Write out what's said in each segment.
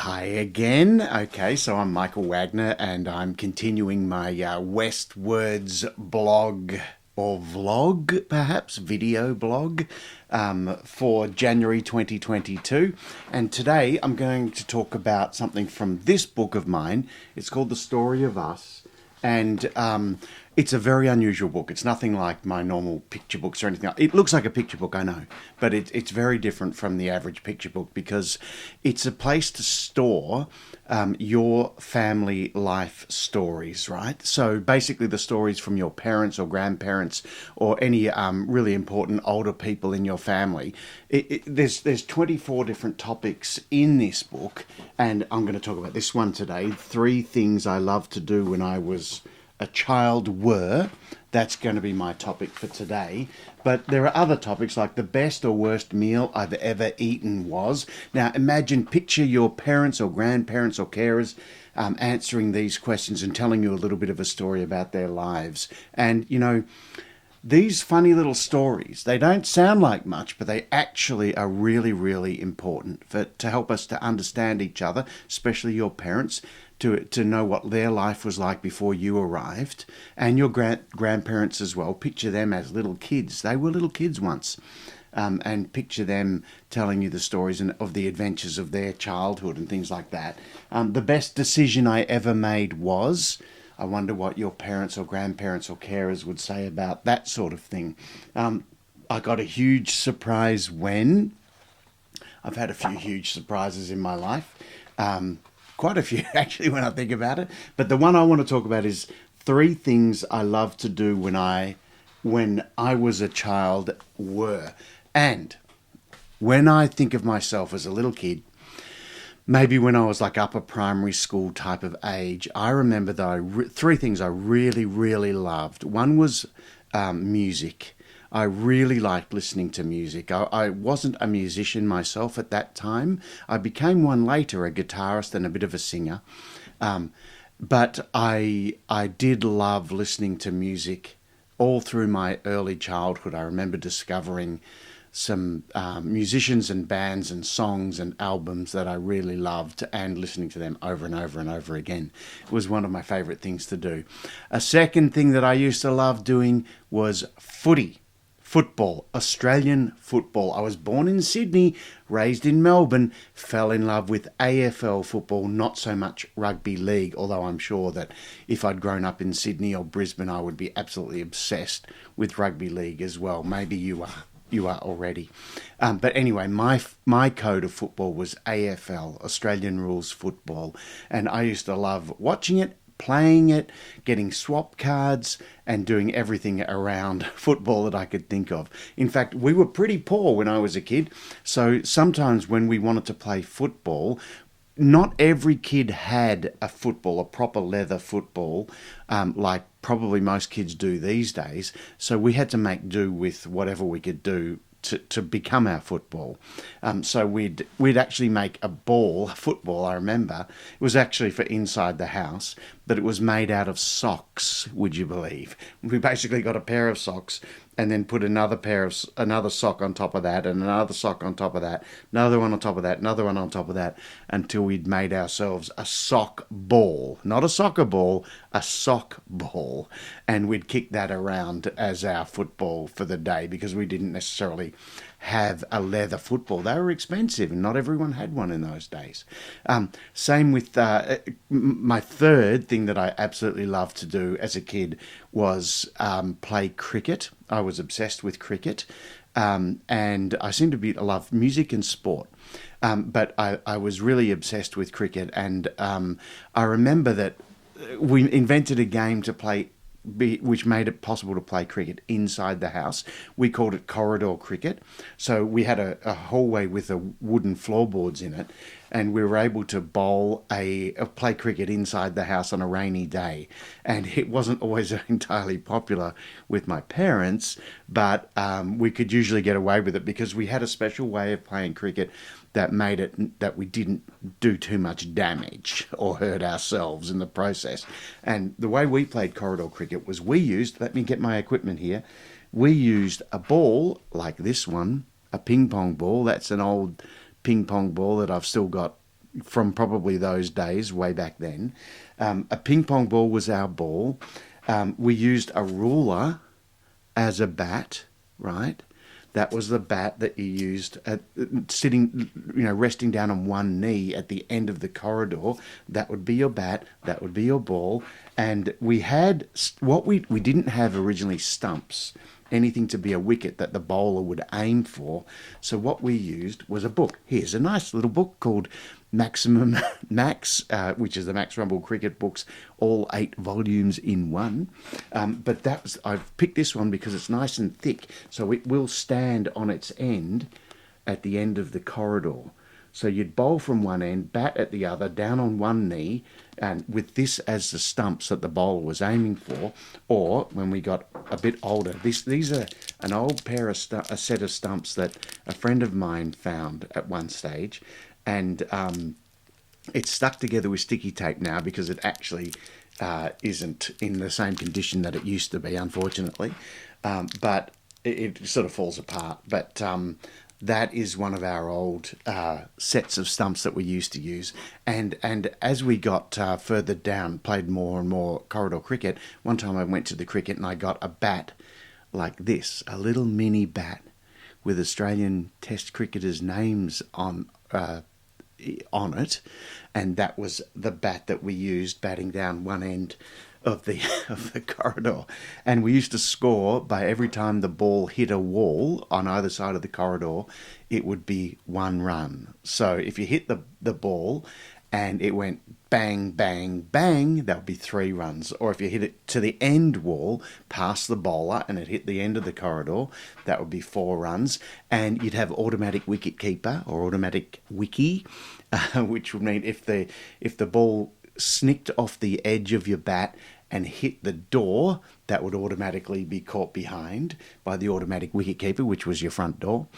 Hi again. Okay, so I'm Michael Wagner and I'm continuing my Westwords blog or vlog, perhaps, video blog for January 2022. And today I'm going to talk about something from this book of mine. It's called The Story of Us. And it's a very unusual book. It's nothing like my normal picture books or anything. It looks like a picture book, I know, but it's very different from the average picture book because it's a place to store your family life stories, right? So basically the stories from your parents or grandparents or any really important older people in your family. There's 24 different topics in this book, and I'm going to talk about this one today. 3 things I loved to do when I was a child were. That's going to be my topic for today. But there are other topics like the best or worst meal I've ever eaten was. Now picture your parents or grandparents or carers answering these questions and telling you a little bit of a story about their lives. And, you know, these funny little stories, they don't sound like much, but they actually are really, really important to help us to understand each other, especially your parents, to know what their life was like before you arrived, and your grandparents as well. Picture them as little kids. They were little kids once. And picture them telling you the stories of the adventures of their childhood and things like that. The best decision I ever made was... I wonder what your parents or grandparents or carers would say about that sort of thing. I got a huge surprise when... I've had a few huge surprises in my life. Quite a few, actually, when I think about it. But the one I want to talk about is 3 things I loved to do when I was a child were. And when I think of myself as a little kid, maybe when I was like upper primary school type of age, I remember that 3 things I really, really loved. One was music. I really liked listening to music. I wasn't a musician myself at that time. I became one later, a guitarist and a bit of a singer. But I did love listening to music all through my early childhood. I remember discovering some musicians and bands and songs and albums that I really loved and listening to them over and over and over again. It was one of my favourite things to do. A second thing that I used to love doing was football, Australian football. I was born in Sydney, raised in Melbourne, fell in love with AFL football, not so much rugby league, although I'm sure that if I'd grown up in Sydney or Brisbane, I would be absolutely obsessed with rugby league as well. Maybe you are already. But anyway, my code of football was AFL, Australian Rules Football, and I used to love watching it, playing it, getting swap cards, and doing everything around football that I could think of. In fact, we were pretty poor when I was a kid, so sometimes when we wanted to play football, not every kid had a proper leather football, like probably most kids do these days. So we had to make do with whatever we could do to become our football. So we'd actually make a football, I remember. It was actually for inside the house, but it was made out of socks, would you believe? We basically got a pair of socks and then put another sock on top of that, and another sock on top of that, another one on top of that, another one on top of that, until we'd made ourselves a sock ball. Not a soccer ball, a sock ball. And we'd kick that around as our football for the day because we didn't necessarily have a leather football. They were expensive and not everyone had one in those days. Same with my third thing that I absolutely loved to do as a kid was play cricket. I was obsessed with cricket, and I seem to love music and sport. But I was really obsessed with cricket, and I remember that we invented a game to play which made it possible to play cricket inside the house. We called it corridor cricket. So we had a hallway with wooden floorboards in it, and we were able to play cricket inside the house on a rainy day. And it wasn't always entirely popular with my parents, but we could usually get away with it because we had a special way of playing cricket that made it that we didn't do too much damage or hurt ourselves in the process. And the way we played corridor cricket was let me get my equipment here, we used a ball like this one, a ping pong ball. That's an old ping pong ball that I've still got from probably those days way back then. A ping pong ball was our ball. We used a ruler as a bat, right? That was the bat that you used sitting, resting down on one knee at the end of the corridor. That would be your bat. That would be your ball. And we had what we didn't have originally stumps, anything to be a wicket that the bowler would aim for. So what we used was a book. Here's a nice little book called Maximum Max, which is the Max Rumble cricket books, all 8 volumes in one. But I've picked this one because it's nice and thick, so it will stand on its end at the end of the corridor. So you'd bowl from one end, bat at the other, down on one knee, and with this as the stumps that the bowler was aiming for. Or when we got a bit older, these are an old pair of a set of stumps that a friend of mine found at one stage, and it's stuck together with sticky tape now because it actually isn't in the same condition that it used to be, unfortunately. But it sort of falls apart. But that is one of our old sets of stumps that we used to use. And as we got further down, played more and more corridor cricket, one time I went to the cricket and I got a bat like this, a little mini bat with Australian Test cricketers' names on it, and that was the bat that we used batting down one end of the corridor. And we used to score by every time the ball hit a wall on either side of the corridor, it would be 1 run. So if you hit the ball and it went bang, bang, bang, that would be 3 runs. Or if you hit it to the end wall, past the bowler, and it hit the end of the corridor, that would be 4 runs. And you'd have automatic wicket keeper or automatic wicky, which would mean if the ball snicked off the edge of your bat and hit the door, that would automatically be caught behind by the automatic wicketkeeper, which was your front door.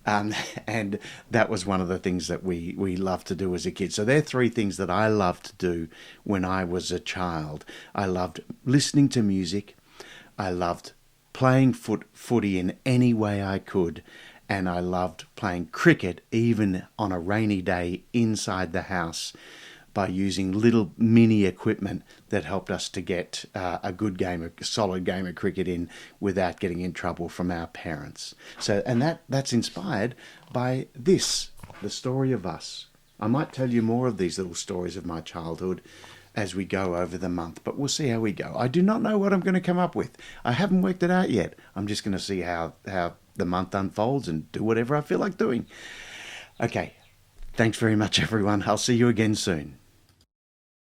And that was one of the things that we loved to do as a kid. So they're 3 things that I loved to do when I was a child. I loved listening to music. I loved playing footy in any way I could. And I loved playing cricket, even on a rainy day inside the house, by using little mini equipment that helped us to get a solid game of cricket in without getting in trouble from our parents. So, and that's inspired by this, the story of us. I might tell you more of these little stories of my childhood as we go over the month, but we'll see how we go. I do not know what I'm going to come up with. I haven't worked it out yet. I'm just going to see how the month unfolds and do whatever I feel like doing. Okay. Thanks very much, everyone. I'll see you again soon.